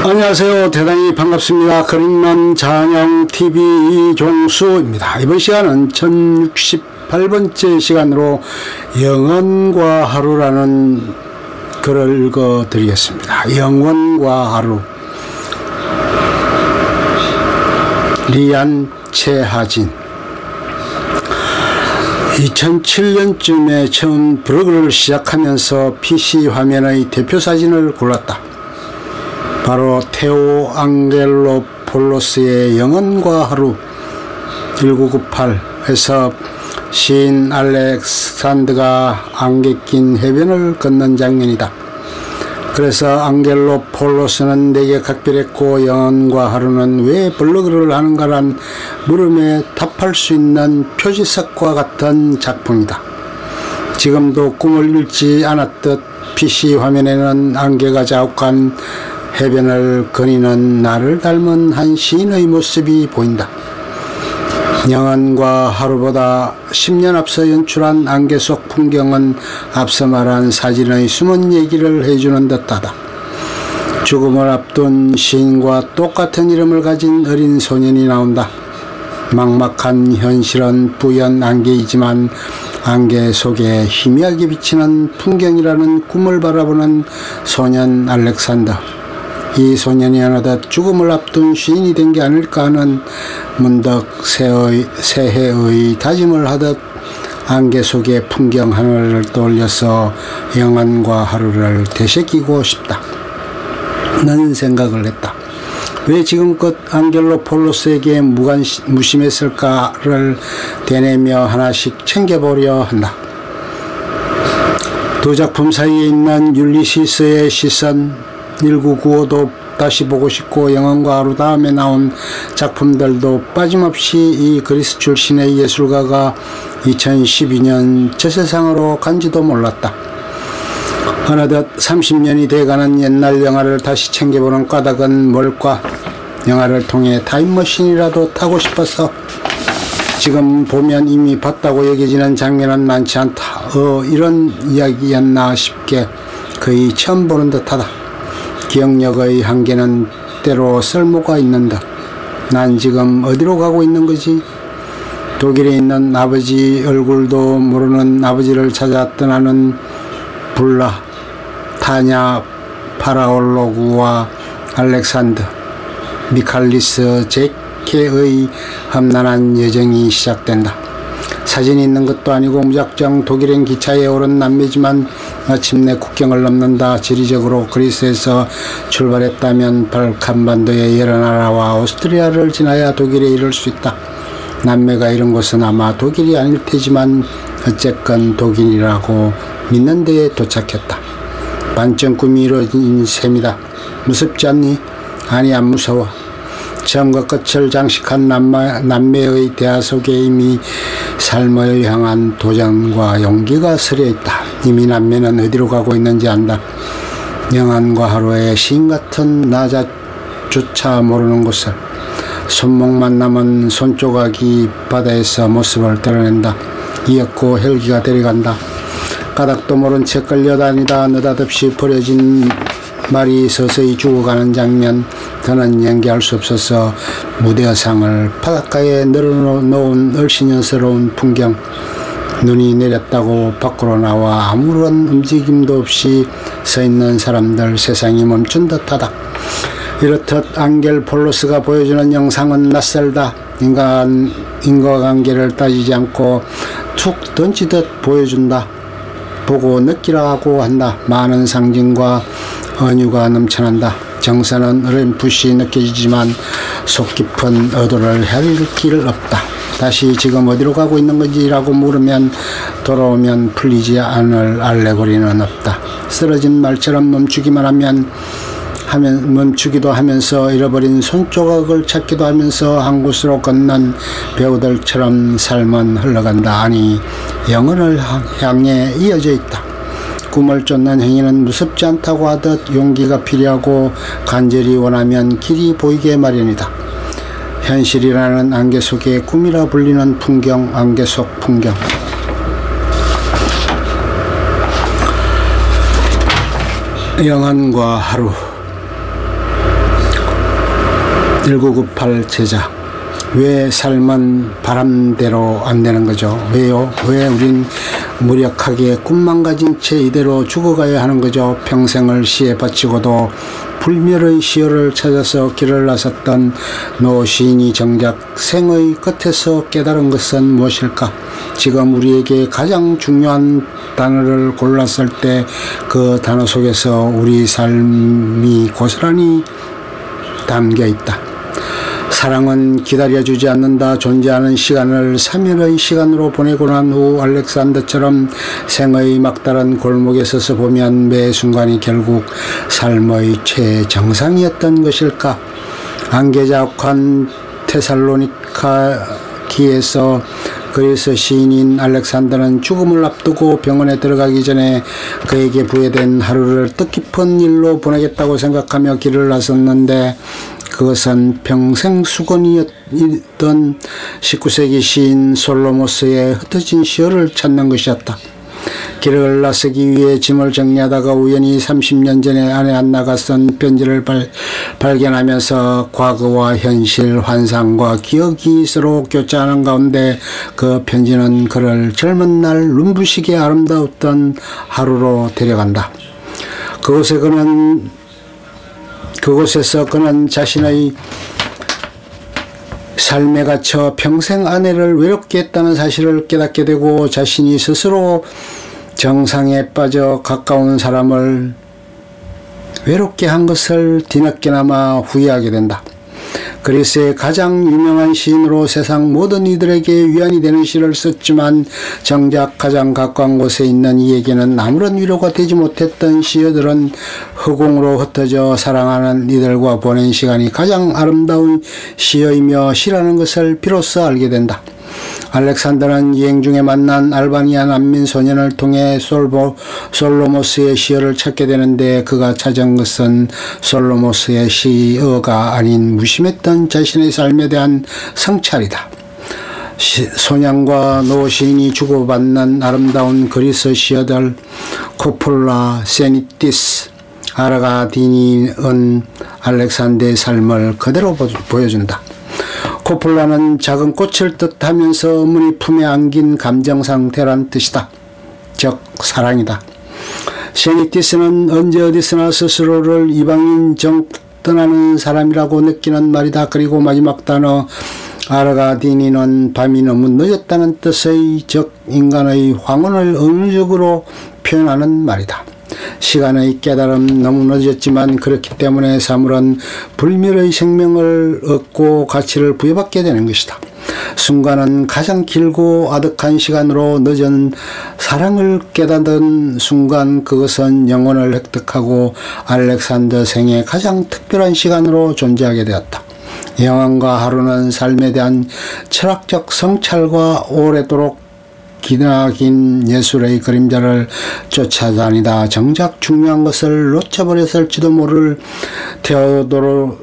안녕하세요. 대단히 반갑습니다. 그림만 잔영TV 이종수입니다. 이번 시간은 1068번째 시간으로 영원과 하루라는 글을 읽어드리겠습니다. 영원과 하루. 리안 최하진. 2007년쯤에 처음 블로그를 시작하면서 PC 화면의 대표 사진을 골랐다. 바로 테오 앙겔로폴로스의 영원과 하루 1998에서 시인 알렉산드가 안개 낀 해변을 걷는 장면이다. 그래서 앙겔로폴로스는 내게 각별했고 영원과 하루는 왜 블로그를 하는가란 물음에 답할 수 있는 표지석과 같은 작품이다. 지금도 꿈을 잃지 않았듯 PC 화면에는 안개가 자욱한 해변을 거니는 나를 닮은 한 시인의 모습이 보인다. 영원과 하루보다 10년 앞서 연출한 안개 속 풍경은 앞서 말한 사진의 숨은 얘기를 해주는 듯하다. 죽음을 앞둔 시인과 똑같은 이름을 가진 어린 소년이 나온다. 막막한 현실은 뿌연 안개이지만 안개 속에 희미하게 비치는 풍경이라는 꿈을 바라보는 소년 알렉산더. 이 소년이 어느덧 죽음을 앞둔 시인이 된 게 아닐까 하는 문득 새해의 다짐을 하듯 안개 속의 풍경 하나를 떠올려서 영원과 하루를 되새기고 싶다. 는 생각을 했다. 왜 지금껏 앙겔로폴로스에게 무심했을까를 되뇌며 하나씩 챙겨보려 한다. 두 작품 사이에 있는 율리시스의 시선, 1995도 다시 보고 싶고 영원과 하루 다음에 나온 작품들도 빠짐없이 이 그리스 출신의 예술가가 2012년 저 세상으로 간지도 몰랐다. 어느덧 30년이 돼가는 옛날 영화를 다시 챙겨보는 까닭은 뭘까? 영화를 통해 타임머신이라도 타고 싶어서. 지금 보면 이미 봤다고 여겨지는 장면은 많지 않다. 이런 이야기였나 싶게 거의 처음 보는 듯하다. 기억력의 한계는 때로 쓸모가 있는 듯. 난 지금 어디로 가고 있는 거지? 독일에 있는 아버지 얼굴도 모르는 아버지를 찾아 떠나는 불라, 타냐 파라올로그와 알렉산드, 미칼리스 제케의 험난한 여정이 시작된다. 사진이 있는 것도 아니고 무작정 독일행 기차에 오른 남매지만 마침내 국경을 넘는다. 지리적으로 그리스에서 출발했다면 발칸반도의 여러 나라와 오스트리아를 지나야 독일에 이를 수 있다. 남매가 이런 곳은 아마 독일이 아닐 테지만 어쨌건 독일이라고 믿는 데에 도착했다. 반쯤 꿈이 이루어진 셈이다. 무섭지 않니? 아니, 안 무서워. 처음과 끝을 장식한 남매의 대화 속에 이미 삶을 향한 도전과 용기가 서려있다. 이미 남매는 어디로 가고 있는지 안다. 영원과 하루의 시인 같은 나자조차 모르는 곳을. 손목만 남은 손조각이 바다에서 모습을 드러낸다. 이윽고 헬기가 데려간다. 까닭도 모른 채 끌려다니다 느닷없이 버려진 말이 서서히 죽어가는 장면. 더는 연기할 수 없어서 무대의상을 바닷가에 늘어놓은 얼씬연스러운 풍경. 눈이 내렸다고 밖으로 나와 아무런 움직임도 없이 서 있는 사람들. 세상이 멈춘 듯하다. 이렇듯 앙겔폴로스가 보여주는 영상은 낯설다. 인과관계를 따지지 않고 툭 던지듯 보여준다. 보고 느끼라고 한다. 많은 상징과 은유가 넘쳐난다. 정서는 어렴풋이 느껴지지만 속 깊은 의도를 헤아릴 길 없다. 다시 지금 어디로 가고 있는 건지라고 물으면 돌아오면 풀리지 않을 알레고리는 없다. 쓰러진 말처럼 멈추기도 하면서 잃어버린 손조각을 찾기도 하면서 한 곳으로 걷는 배우들처럼 삶은 흘러간다. 아니, 영혼을 향해 이어져 있다. 꿈을 쫓는 행위는 무섭지 않다고 하듯 용기가 필요하고 간절히 원하면 길이 보이게 마련이다. 현실이라는 안개 속에 꿈이라 불리는 풍경, 안개 속 풍경. 영원과 하루. 1998 제자, 왜 삶은 바람대로 안 되는 거죠? 왜요? 왜 우린 무력하게 꿈만 가진 채 이대로 죽어가야 하는 거죠? 평생을 시에 바치고도 불멸의 시효를 찾아서 길을 나섰던 노 시인이 정작 생의 끝에서 깨달은 것은 무엇일까? 지금 우리에게 가장 중요한 단어를 골랐을 때 그 단어 속에서 우리 삶이 고스란히 담겨 있다. 사랑은 기다려주지 않는다. 존재하는 시간을 3일의 시간으로 보내고 난 후 알렉산더처럼 생의 막다른 골목에 서서 보면 매 순간이 결국 삶의 최정상이었던 것일까? 안개자욱한 테살로니카기에서 그리스 시인인 알렉산더는 죽음을 앞두고 병원에 들어가기 전에 그에게 부여된 하루를 뜻깊은 일로 보내겠다고 생각하며 길을 나섰는데 그것은 평생 수건이었던 19세기 시인 솔로모스의 흩어진 시효를 찾는 것이었다. 길을 나서기 위해 짐을 정리하다가 우연히 30년 전에 아내 안나가 쓴 편지를 발견하면서 과거와 현실, 환상과 기억이 서로 교차하는 가운데 그 편지는 그를 젊은 날 눈부시게 아름다웠던 하루로 데려간다. 그곳에서 그는 자신의 삶에 갇혀 평생 아내를 외롭게 했다는 사실을 깨닫게 되고 자신이 스스로 정상에 빠져 가까운 사람을 외롭게 한 것을 뒤늦게나마 후회하게 된다. 그리스의 가장 유명한 시인으로 세상 모든 이들에게 위안이 되는 시를 썼지만 정작 가장 가까운 곳에 있는 이에게는 아무런 위로가 되지 못했던 시어들은 허공으로 흩어져 사랑하는 이들과 보낸 시간이 가장 아름다운 시여이며 시라는 것을 비로소 알게 된다. 알렉산더는 여행 중에 만난 알바니아 난민 소년을 통해 솔로모스의 시어를 찾게 되는데 그가 찾은 것은 솔로모스의 시어가 아닌 무심했던 자신의 삶에 대한 성찰이다. 소년과 노 시인이 주고받는 아름다운 그리스 시어들 코폴라, 세니티스, 아르가디니는 알렉산더의 삶을 그대로 보여준다. 코폴라는 작은 꽃을 뜻하면서 어머니 품에 안긴 감정상태란 뜻이다. 즉 사랑이다. 세니티스는 언제 어디서나 스스로를 이방인 떠나는 사람이라고 느끼는 말이다. 그리고 마지막 단어 아르가디니는 밤이 너무 늦었다는 뜻의 즉 인간의 황혼을 은유적으로 표현하는 말이다. 시간의 깨달음 너무 늦었지만 그렇기 때문에 사물은 불멸의 생명을 얻고 가치를 부여받게 되는 것이다. 순간은 가장 길고 아득한 시간으로 늦은 사랑을 깨닫는 순간 그것은 영혼을 획득하고 알렉산더 생의 가장 특별한 시간으로 존재하게 되었다. 영혼과 하루는 삶에 대한 철학적 성찰과 오래도록 기나긴 예술의 그림자를 쫓아다니다 정작 중요한 것을 놓쳐버렸을지도 모를 테오도로스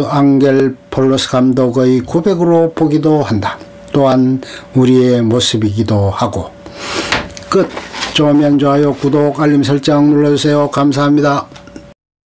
앙겔폴로스 감독의 고백으로 보기도 한다. 또한 우리의 모습이기도 하고. 끝. 좋으면 좋아요, 구독, 알림 설정 눌러주세요. 감사합니다.